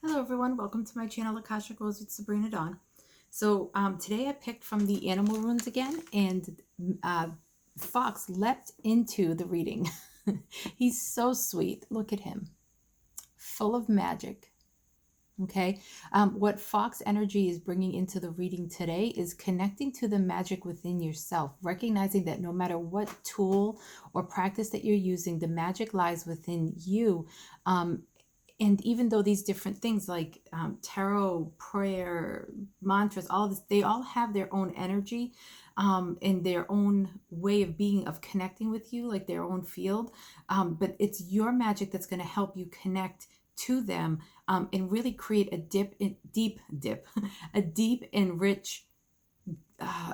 Hello everyone, welcome to my channel Akasha Goes with Sabrina Dawn. So today I picked from the animal runes again, and Fox leapt into the reading. He's so sweet. Look at him, full of magic. Okay, what Fox energy is bringing into the reading today is connecting to the magic within yourself, recognizing that no matter what tool or practice that you're using, the magic lies within you. And even though these different things like tarot, prayer, mantras, all of this, they all have their own energy and their own way of being, of connecting with you, like their own field. But it's your magic that's going to help you connect to them and really create a a deep and rich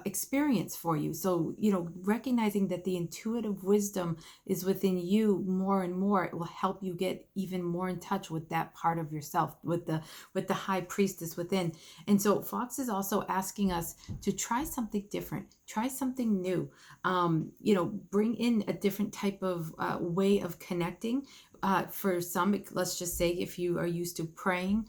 experience for you. So, recognizing that the intuitive wisdom is within you more and more, it will help you get even more in touch with that part of yourself, with the high priestess within. And so Fox is also asking us to try something different, try something new, bring in a different type of way of connecting. For some, let's just say if you are used to praying,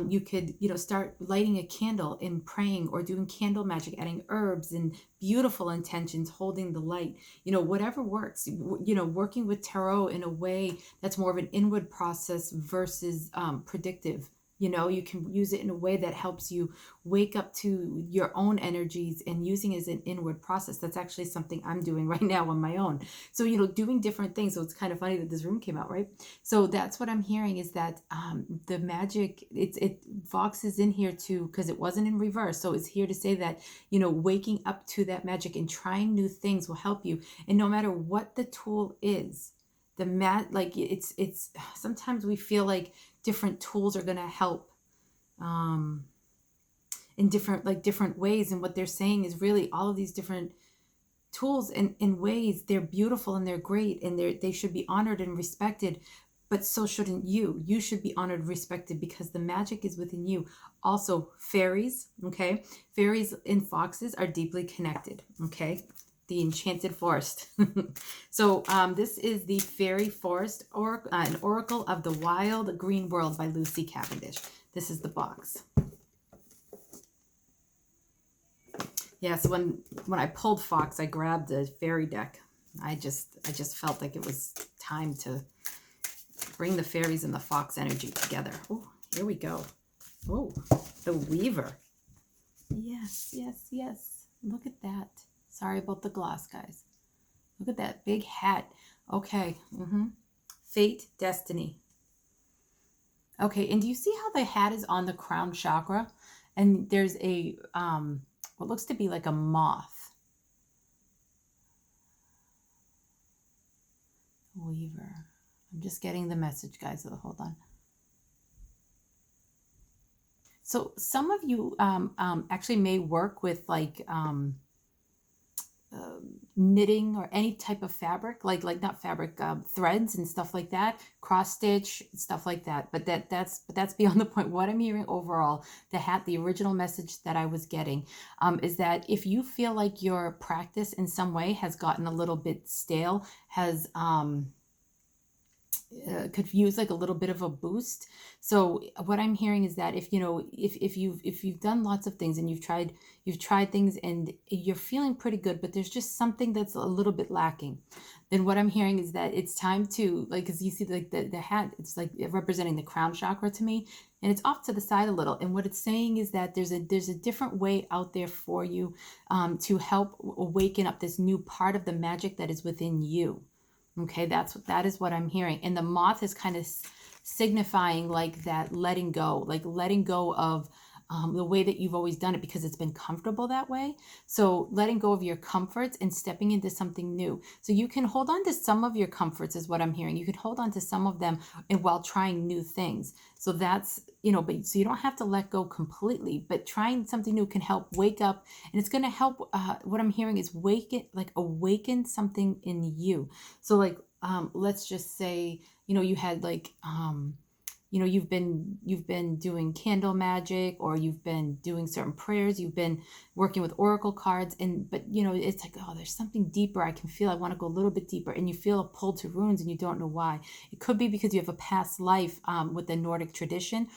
you could, start lighting a candle and praying, or doing candle magic, adding herbs and beautiful intentions, holding the light, whatever works, working with tarot in a way that's more of an inward process versus predictive. You can use it in a way that helps you wake up to your own energies and using it as an inward process. That's actually something I'm doing right now on my own. So, doing different things. So it's kind of funny that this room came out, right? So that's what I'm hearing, is that the magic, Fox is in here too, because it wasn't in reverse. So it's here to say that, waking up to that magic and trying new things will help you. And no matter what the tool is, it's sometimes we feel like different tools are going to help in different ways. And what they're saying is really all of these different tools and in ways, they're beautiful and they're great, and they should be honored and respected. But so shouldn't you. You should be honored and respected because the magic is within you. Also, fairies, okay? Fairies and foxes are deeply connected, okay? The enchanted forest. So this is the Fairy Forest, an Oracle of the Wild Green World by Lucy Cavendish. This is the box. Yeah, so when I pulled Fox, I grabbed a fairy deck. I just felt like it was time to bring the fairies and the fox energy together. Oh, here we go. Oh, the Weaver. Yes, yes, yes. Look at that. Sorry about the gloss, guys. Look at that big hat. Okay. Fate, destiny. Okay, and do you see how the hat is on the crown chakra? And there's a, what looks to be like a moth. Weaver. I'm just getting the message, guys. So hold on. So some of you actually may work with like knitting or any type of fabric, like not fabric, threads and stuff like that, cross stitch, stuff like that. But that's beyond the point. What I'm hearing overall, the original message that I was getting is that if you feel like your practice in some way has gotten a little bit stale, has could use like a little bit of a boost. So what I'm hearing is that if you've done lots of things and you've tried things and you're feeling pretty good, but there's just something that's a little bit lacking, then what I'm hearing is that it's time to, like, because you see like the hat, it's like representing the crown chakra to me, and it's off to the side a little. And what it's saying is that there's a different way out there for you to help awaken up this new part of the magic that is within you. Okay, that is what I'm hearing. And the moth is kind of signifying like that letting go of the way that you've always done it, because it's been comfortable that way. So letting go of your comforts and stepping into something new. So you can hold on to some of your comforts is what I'm hearing. You can hold on to some of them and while trying new things. So that's, but so you don't have to let go completely, but trying something new can help wake up, and it's going to help. What I'm hearing is awaken something in you. So like, let's just say, you had like, you know, you've been doing candle magic, or you've been doing certain prayers, you've been working with oracle cards, but you know, it's like, oh, there's something deeper. I can feel, I want to go a little bit deeper, and you feel a pull to runes and you don't know why. It could be because you have a past life with the Nordic tradition,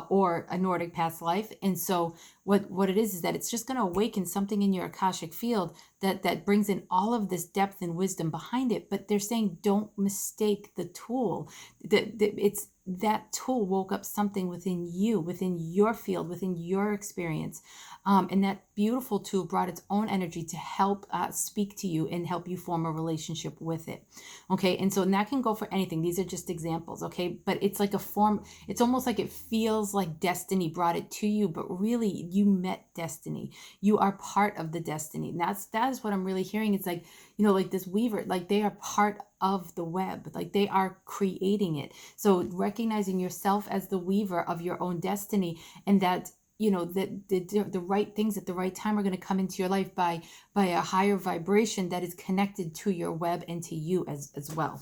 or a Nordic past life. And so what it is that it's just going to awaken something in your Akashic field that brings in all of this depth and wisdom behind it. But they're saying, don't mistake the tool. It's that tool woke up something within you, within your field, within your experience. And that beautiful tool brought its own energy to help speak to you and help you form a relationship with it. Okay. And so, and that can go for anything. These are just examples. Okay. But it's like a form, it's almost like it feels like destiny brought it to you, but really you met destiny. You are part of the destiny. And that is what I'm really hearing. It's like, you know, like this weaver, like they are part of the web, like they are creating it. So recognizing yourself as the weaver of your own destiny, and that, you know, that the right things at the right time are going to come into your life by a higher vibration that is connected to your web and to you as well.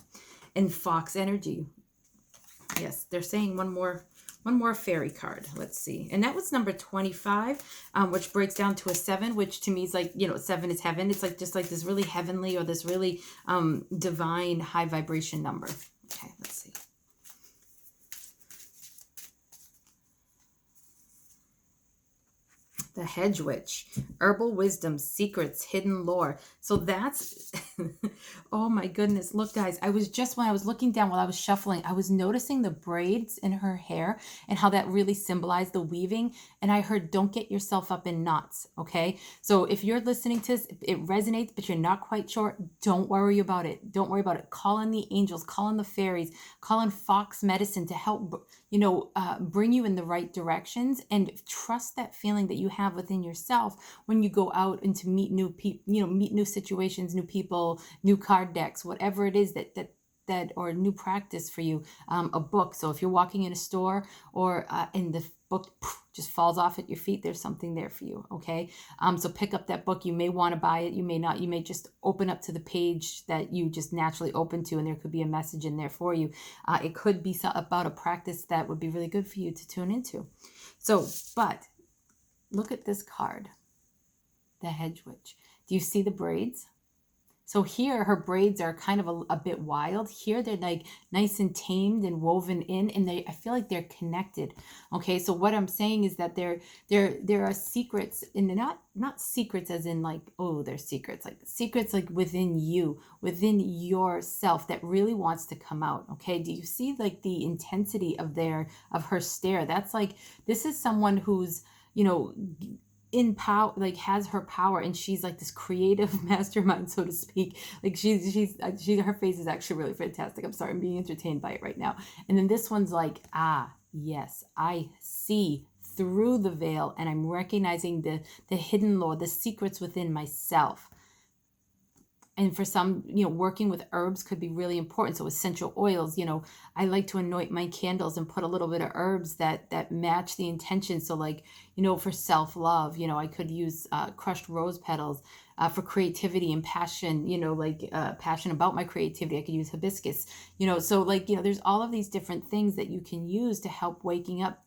And Fox energy, yes, they're saying one more fairy card. Let's see. And that was number 25, which breaks down to a 7, which to me is like, you know, 7 is heaven. It's like just like this really heavenly, or this really divine high vibration number. Okay, let's see. The Hedge Witch, herbal wisdom, secrets, hidden lore. So that's, oh my goodness. Look, guys, when I was looking down while I was shuffling, I was noticing the braids in her hair and how that really symbolized the weaving. And I heard, don't get yourself up in knots. Okay. So if you're listening to this, it resonates, but you're not quite sure, don't worry about it. Don't worry about it. Call on the angels, call on the fairies, call on Fox medicine to help, you know, bring you in the right directions, and trust that feeling that you have within yourself when you go out and to meet new people, you know, meet new situations, new people, new card decks, whatever it is that or a new practice for you, a book. So if you're walking in a store, or in the book just falls off at your feet, there's something there for you. Okay. So pick up that book. You may want to buy it. You may not. You may just open up to the page that you just naturally open to, and there could be a message in there for you. It could be about a practice that would be really good for you to tune into. So, but look at this card, the Hedge Witch. Do you see the braids? So here her braids are kind of a bit wild. Here they're like nice and tamed and woven in, and I feel like they're connected. Okay, so what I'm saying is that there are secrets, and they're not secrets as in like, oh, they're secrets like within you, within yourself, that really wants to come out. Okay, do you see like the intensity of her stare? That's like, this is someone who's, you know, in power, like has her power, and she's like this creative mastermind, so to speak. Like her face is actually really fantastic. I'm sorry, I'm being entertained by it right now. And then this one's like, yes, I see through the veil, and I'm recognizing the hidden lore, the secrets within myself. And for some, you know, working with herbs could be really important. So essential oils, you know, I like to anoint my candles and put a little bit of herbs that match the intention. So like, you know, for self-love, you know, I could use crushed rose petals. For creativity and passion, you know, like passion about my creativity, I could use hibiscus, you know. So like, you know, there's all of these different things that you can use to help waking up,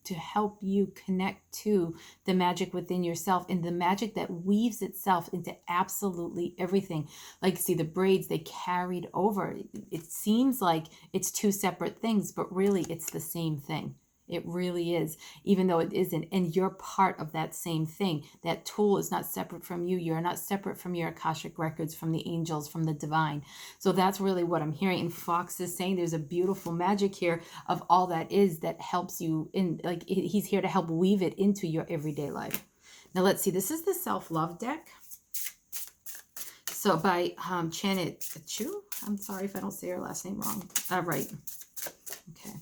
to help you connect to the magic within yourself, and the magic that weaves itself into absolutely everything. Like, see the braids, they carried over. It seems like it's two separate things, but really it's the same thing. It really is, even though it isn't. And you're part of that same thing. That tool is not separate from you. You're not separate from your Akashic records, from the angels, from the divine. So that's really what I'm hearing. And Fox is saying there's a beautiful magic here of all that is, that helps you in, like, he's here to help weave it into your everyday life. Now let's see. This is the self-love deck. So by Janet Chu. I'm sorry if I don't say her last name wrong. Right. Okay.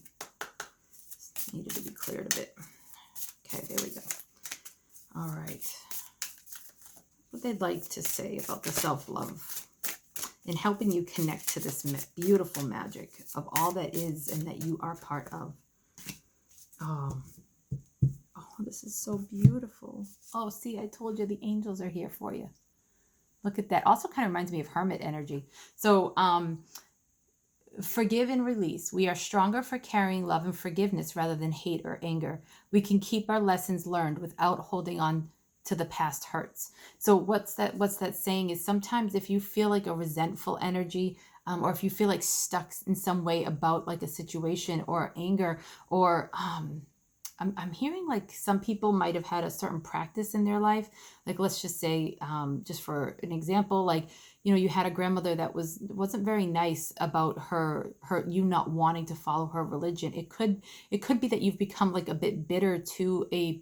Needed to be cleared a bit. Okay, there we go. All right. What they'd like to say about the self-love and helping you connect to this beautiful magic of all that is and that you are part of. Oh, this is so beautiful. Oh, see, I told you the angels are here for you. Look at that. Also kind of reminds me of hermit energy. So, Forgive and release. We are stronger for carrying love and forgiveness rather than hate or anger. We can keep our lessons learned without holding on to the past hurts. So what's that saying is, sometimes if you feel like a resentful energy, or if you feel like stuck in some way about like a situation or anger, or I'm hearing like some people might have had a certain practice in their life. Like, let's just say, just for an example, like, you had a grandmother that wasn't very nice about you not wanting to follow her religion. It could be that you've become like a bit bitter to a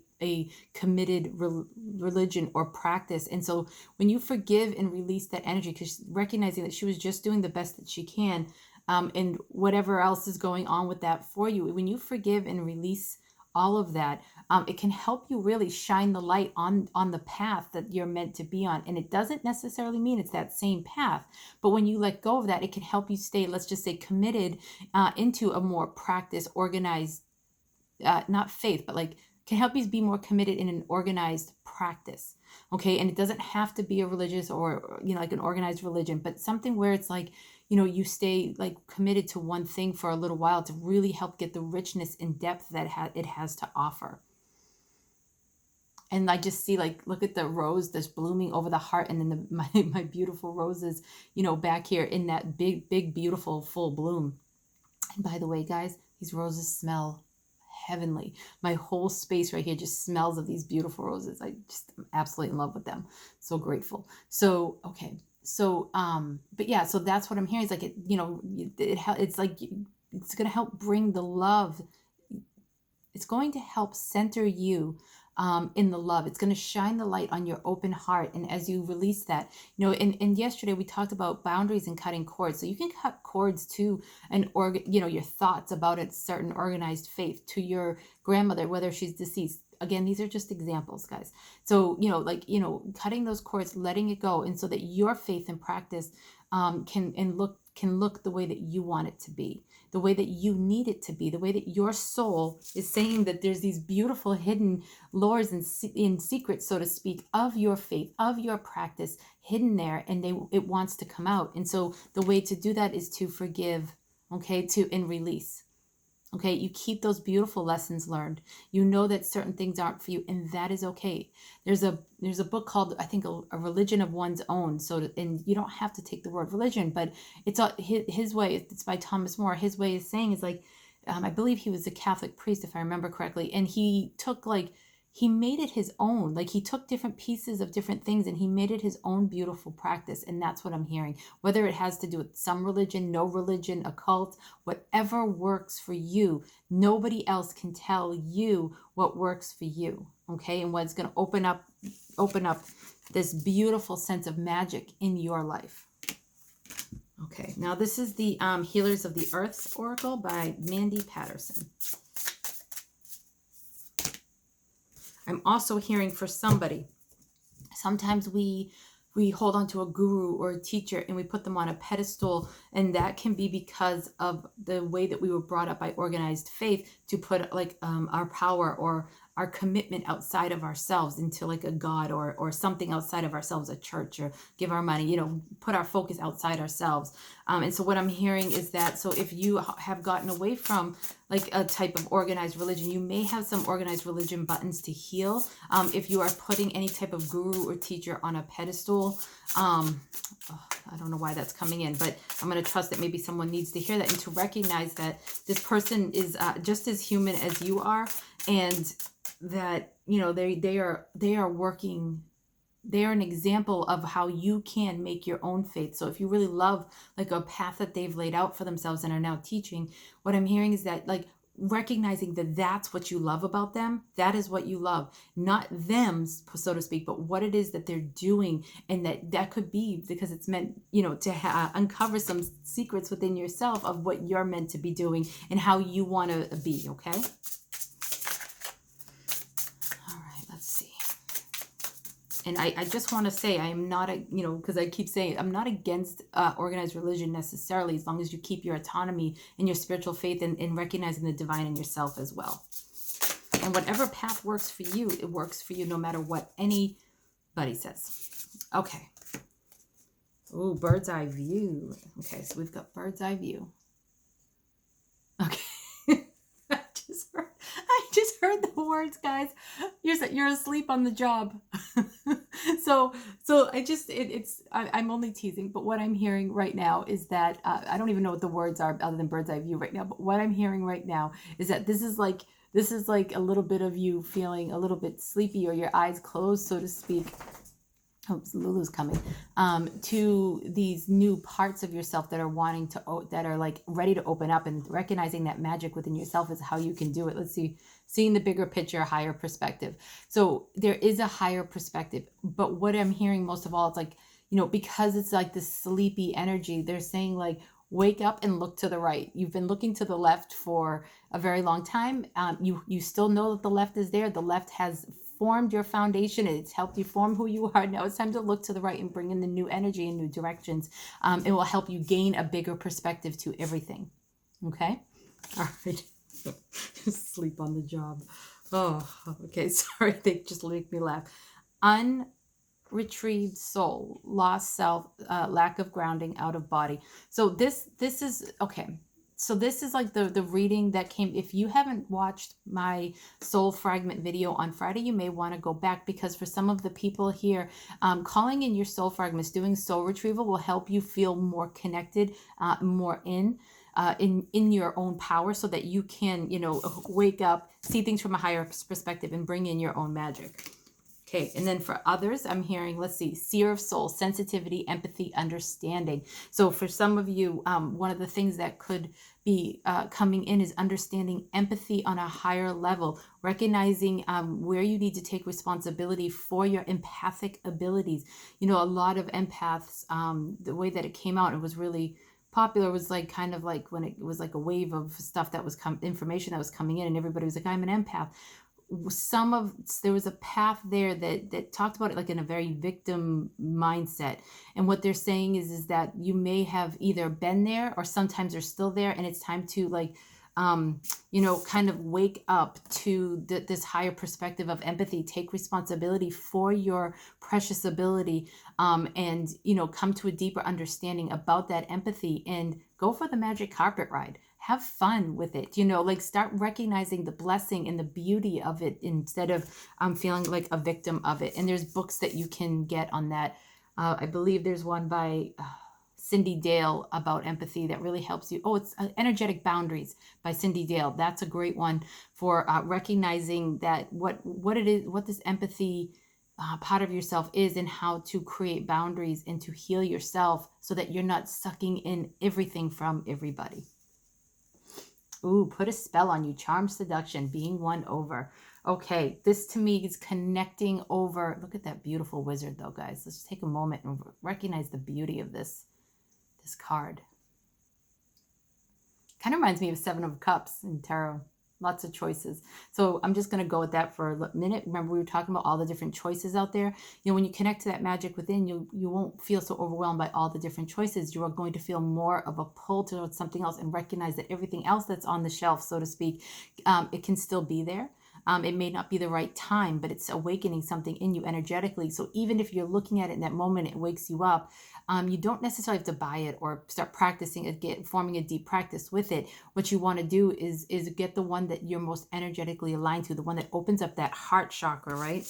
committed religion or practice. And so when you forgive and release that energy, because recognizing that she was just doing the best that she can, and whatever else is going on with that for you, when you forgive and release all of that, it can help you really shine the light on the path that you're meant to be on. And it doesn't necessarily mean it's that same path, but when you let go of that, it can help you stay, let's just say, committed into a more practice, organized, not faith, but like, can help you be more committed in an organized practice. Okay. And it doesn't have to be a religious or, like an organized religion, but something where it's like, you stay like committed to one thing for a little while to really help get the richness and depth that it has to offer. And I just see, like, look at the rose that's blooming over the heart, and then my beautiful roses, back here in that big, big, beautiful full bloom. And by the way, guys, these roses smell heavenly. My whole space right here just smells of these beautiful roses. I'm absolutely in love with them. So grateful. So, okay. So, but yeah, so that's what I'm hearing. It's like, it's like, it's going to help bring the love. It's going to help center you in the love. It's going to shine the light on your open heart. And as you release that, and yesterday we talked about boundaries and cutting cords. So you can cut cords to your thoughts about a certain organized faith, to your grandmother, whether she's deceased. Again, these are just examples, guys. So, cutting those cords, letting it go. And so that your faith and practice can look the way that you want it to be, the way that you need it to be, the way that your soul is saying that there's these beautiful hidden lores and in secrets, so to speak, of your faith, of your practice hidden there, and it wants to come out. And so the way to do that is to forgive, okay, and release. Okay, you keep those beautiful lessons learned. You know that certain things aren't for you, and that is okay. There's a book called, I think, a Religion of One's Own. So, and you don't have to take the word religion, but it's his way. It's by Thomas More. His way of saying is like, I believe he was a Catholic priest, if I remember correctly, and he made it his own. Like, he took different pieces of different things and he made it his own beautiful practice. And that's what I'm hearing. Whether it has to do with some religion, no religion, a cult, whatever works for you. Nobody else can tell you what works for you. Okay. And what's going to open up this beautiful sense of magic in your life. Okay. Now this is the Healers of the Earth's Oracle by Mandy Patterson. I'm also hearing for somebody, sometimes we hold on to a guru or a teacher and we put them on a pedestal, and that can be because of the way that we were brought up by organized faith to put like our power or our commitment outside of ourselves into like a God or something outside of ourselves, a church, or give our money, put our focus outside ourselves. And so what I'm hearing is that, so if you have gotten away from like a type of organized religion, you may have some organized religion buttons to heal. If you are putting any type of guru or teacher on a pedestal, I don't know why that's coming in, but I'm going to trust that maybe someone needs to hear that and to recognize that this person is just as human as you are, and that they are working. They are an example of how you can make your own faith. So if you really love like a path that they've laid out for themselves and are now teaching, what I'm hearing is that, like, recognizing that that's what you love about them, that is what you love, not them, so to speak, but what it is that they're doing. And that could be because it's meant, to uncover some secrets within yourself of what you're meant to be doing and how you want to be. Okay. And I just want to say, I am not because I keep saying I'm not against organized religion necessarily, as long as you keep your autonomy and your spiritual faith and recognizing the divine in yourself as well. And whatever path works for you, it works for you no matter what anybody says. Okay. Ooh, bird's eye view. Okay, so we've got bird's eye view. Okay. I just heard the words, guys. You're asleep on the job. so I'm only teasing, but what I'm hearing right now is that I don't even know what the words are other than bird's eye view right now. But what I'm hearing right now is that this is like a little bit of you feeling a little bit sleepy or your eyes closed, so to speak. Oh, Lulu's coming. To these new parts of yourself that are wanting to, that are like ready to open up, and recognizing that magic within yourself is how you can do it. Let's see, seeing the bigger picture, higher perspective. So there is a higher perspective, but what I'm hearing most of all, it's like, because it's like this sleepy energy, they're saying like, wake up and look to the right. You've been looking to the left for a very long time. You still know that the left is there. The left has formed your foundation. It's helped you form who you are. Now it's time to look to the right and bring in the new energy and new directions. It will help you gain a bigger perspective to everything. Okay? All right. Sleep on the job. Oh, okay. Sorry. They just make me laugh. Unretrieved soul, lost self, lack of grounding, out of body. So this is okay. So this is like the reading that came. If you haven't watched my soul fragment video on Friday, you may want to go back, because for some of the people here, calling in your soul fragments, doing soul retrieval will help you feel more connected, more in your own power, so that you can, wake up, see things from a higher perspective, and bring in your own magic. Okay, and then for others, I'm hearing, let's see, seer of soul, sensitivity, empathy, understanding. So for some of you, one of the things that could be coming in is understanding empathy on a higher level, recognizing where you need to take responsibility for your empathic abilities. A lot of empaths, the way that it came out, it was really popular, was like kind of like when it was like a wave of stuff that was information that was coming in, and everybody was like, I'm an empath. There was a path there that talked about it like in a very victim mindset, and what they're saying is that you may have either been there or sometimes are still there, and it's time to like kind of wake up to this higher perspective of empathy, take responsibility for your precious ability, and come to a deeper understanding about that empathy, and go for the magic carpet ride. Have fun with it, like start recognizing the blessing and the beauty of it, instead of feeling like a victim of it. And there's books that you can get on that. I believe there's one by Cindy Dale about empathy that really helps you. Oh, it's Energetic Boundaries by Cindy Dale. That's a great one for recognizing that what it is, what this empathy part of yourself is, and how to create boundaries and to heal yourself so that you're not sucking in everything from everybody. Ooh, put a spell on you. Charm, seduction, being won over. Okay, this to me is connecting over. Look at that beautiful wizard though, guys. Let's take a moment and recognize the beauty of this card. Kind of reminds me of Seven of Cups in tarot. Lots of choices. So I'm just going to go with that for a minute. Remember, we were talking about all the different choices out there. When you connect to that magic within, you won't feel so overwhelmed by all the different choices. You are going to feel more of a pull towards something else, and recognize that everything else that's on the shelf, so to speak, it can still be there. It may not be the right time, but it's awakening something in you energetically. So even if you're looking at it in that moment, it wakes you up. You don't necessarily have to buy it or start practicing it, forming a deep practice with it. What you want to do is get the one that you're most energetically aligned to, the one that opens up that heart chakra, right?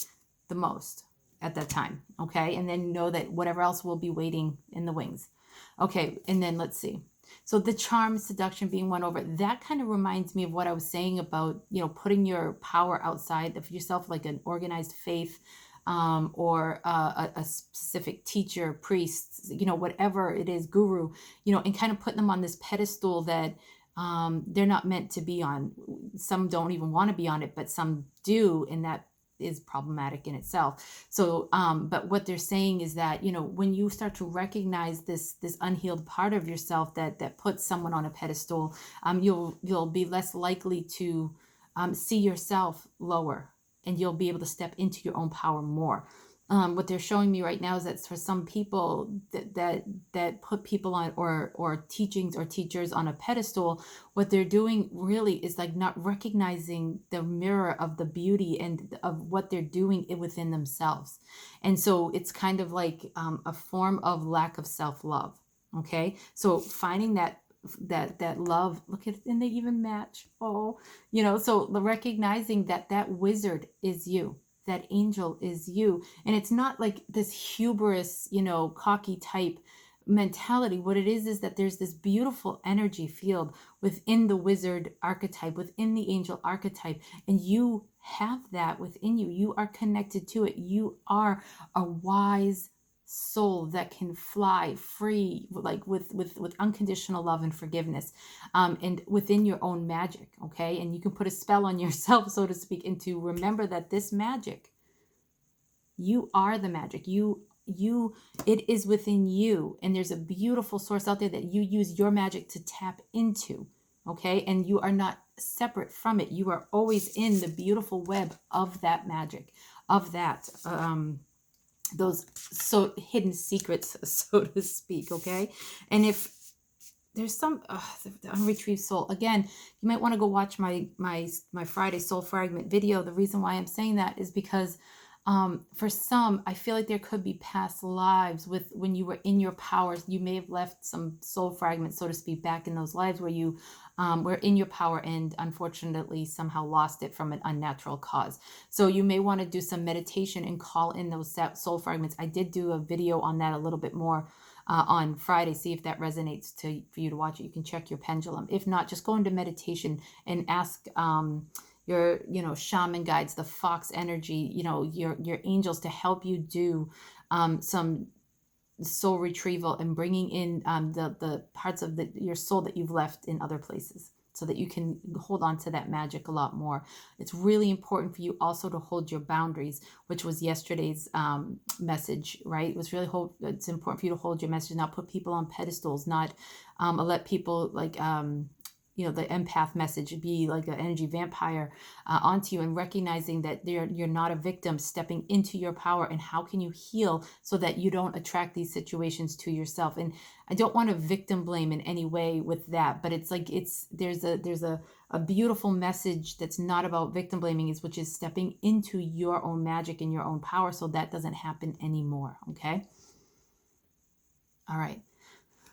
The most at that time. Okay. And then know that whatever else will be waiting in the wings. Okay. And then let's see. So the charm, seduction, being won over, that kind of reminds me of what I was saying about, putting your power outside of yourself, like an organized faith, or a specific teacher, priest, whatever it is, guru, and kind of putting them on this pedestal that they're not meant to be on. Some don't even want to be on it, but some do, and that is problematic in itself. So, but what they're saying is that, when you start to recognize this unhealed part of yourself that puts someone on a pedestal, you'll be less likely to see yourself lower, and you'll be able to step into your own power more. What they're showing me right now is that for some people that put people on or teachings or teachers on a pedestal, what they're doing really is like not recognizing the mirror of the beauty and of what they're doing within themselves. And so it's kind of like a form of lack of self-love. Okay. So finding that that love. Look at, and they even match. Oh, you know, so the recognizing that that wizard is you, that angel is you, and it's not like this hubris, you know, cocky type mentality. What it is that there's this beautiful energy field within the wizard archetype, within the angel archetype, and you have that within you. You are connected to it. You are a wise soul that can fly free, like with unconditional love and forgiveness, and within your own magic. Okay, and you can put a spell on yourself, so to speak, and to remember that this magic, you are the magic. It is within you, and there's a beautiful source out there that you use your magic to tap into. Okay, and you are not separate from it. You are always in the beautiful web of that magic, of that those so hidden secrets, so to speak. Okay, and if there's some the unretrieved soul, again, you might want to go watch my Friday soul fragment video. The reason why I'm saying that is because for some, I feel like there could be past lives with when you were in your powers. You may have left some soul fragments, so to speak, back in those lives where you were in your power and unfortunately somehow lost it from an unnatural cause. So you may want to do some meditation and call in those soul fragments. I did do a video on that a little bit more on Friday. See if that resonates for you to watch it. You can check your pendulum. If not, just go into meditation and ask your, you know, shaman guides, the fox energy, you know, your angels to help you do some soul retrieval and bringing in the parts of your soul that you've left in other places, so that you can hold on to that magic a lot more. It's really important for you also to hold your boundaries, which was yesterday's message, right? It's important for you to hold your message, not put people on pedestals, not let people like you know, the empath message be like an energy vampire onto you, and recognizing that you're not a victim, stepping into your power. And how can you heal so that you don't attract these situations to yourself? And I don't want to victim blame in any way with that, but it's like there's a beautiful message that's not about victim blaming, which is stepping into your own magic and your own power, so that doesn't happen anymore. Okay. All right.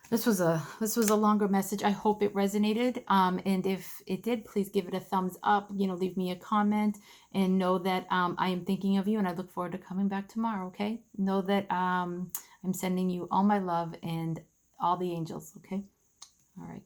This was a longer message. I hope it resonated. And if it did, please give it a thumbs up. You know, leave me a comment, and know that I am thinking of you, and I look forward to coming back tomorrow. Okay. Know that I'm sending you all my love and all the angels. Okay. All right.